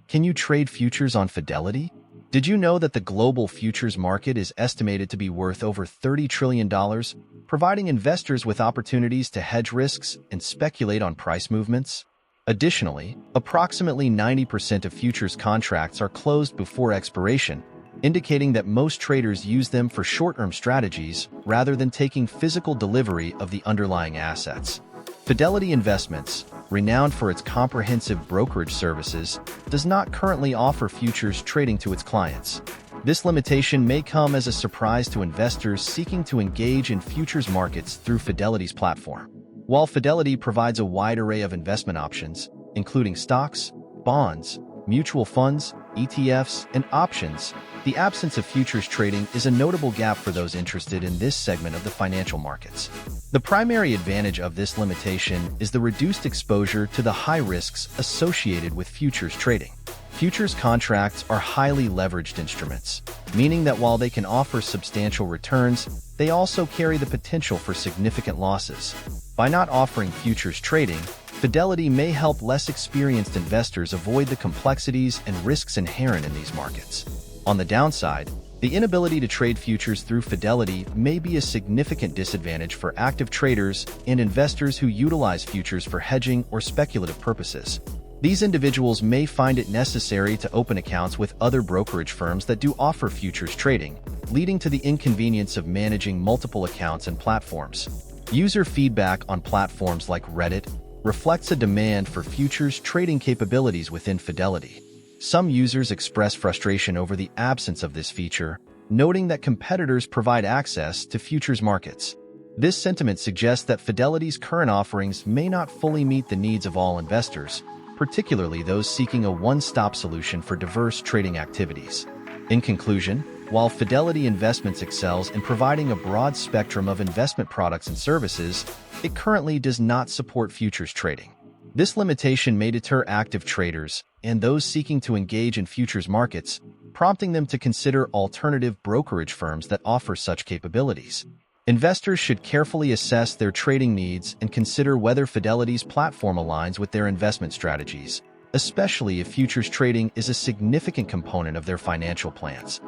Can you trade futures on Fidelity? Did you know that the global futures market is estimated to be worth over $30 trillion, providing investors with opportunities to hedge risks and speculate on price movements? Additionally, approximately 90% of futures contracts are closed before expiration, indicating that most traders use them for short-term strategies rather than taking physical delivery of the underlying assets. Fidelity Investments, renowned for its comprehensive brokerage services, does not currently offer futures trading to its clients. This limitation may come as a surprise to investors seeking to engage in futures markets through Fidelity's platform. While Fidelity provides a wide array of investment options, including stocks, bonds, mutual funds, ETFs, and options, the absence of futures trading is a notable gap for those interested in this segment of the financial markets. The primary advantage of this limitation is the reduced exposure to the high risks associated with futures trading. Futures contracts are highly leveraged instruments, meaning that while they can offer substantial returns, they also carry the potential for significant losses. By not offering futures trading, Fidelity may help less experienced investors avoid the complexities and risks inherent in these markets. On the downside, the inability to trade futures through Fidelity may be a significant disadvantage for active traders and investors who utilize futures for hedging or speculative purposes. These individuals may find it necessary to open accounts with other brokerage firms that do offer futures trading, leading to the inconvenience of managing multiple accounts and platforms. User feedback on platforms like Reddit reflects a demand for futures trading capabilities within Fidelity. Some users express frustration over the absence of this feature, noting that competitors provide access to futures markets. This sentiment suggests that Fidelity's current offerings may not fully meet the needs of all investors, particularly those seeking a one-stop solution for diverse trading activities. In conclusion, while Fidelity Investments excels in providing a broad spectrum of investment products and services, it currently does not support futures trading. This limitation may deter active traders and those seeking to engage in futures markets, prompting them to consider alternative brokerage firms that offer such capabilities. Investors should carefully assess their trading needs and consider whether Fidelity's platform aligns with their investment strategies, especially if futures trading is a significant component of their financial plans.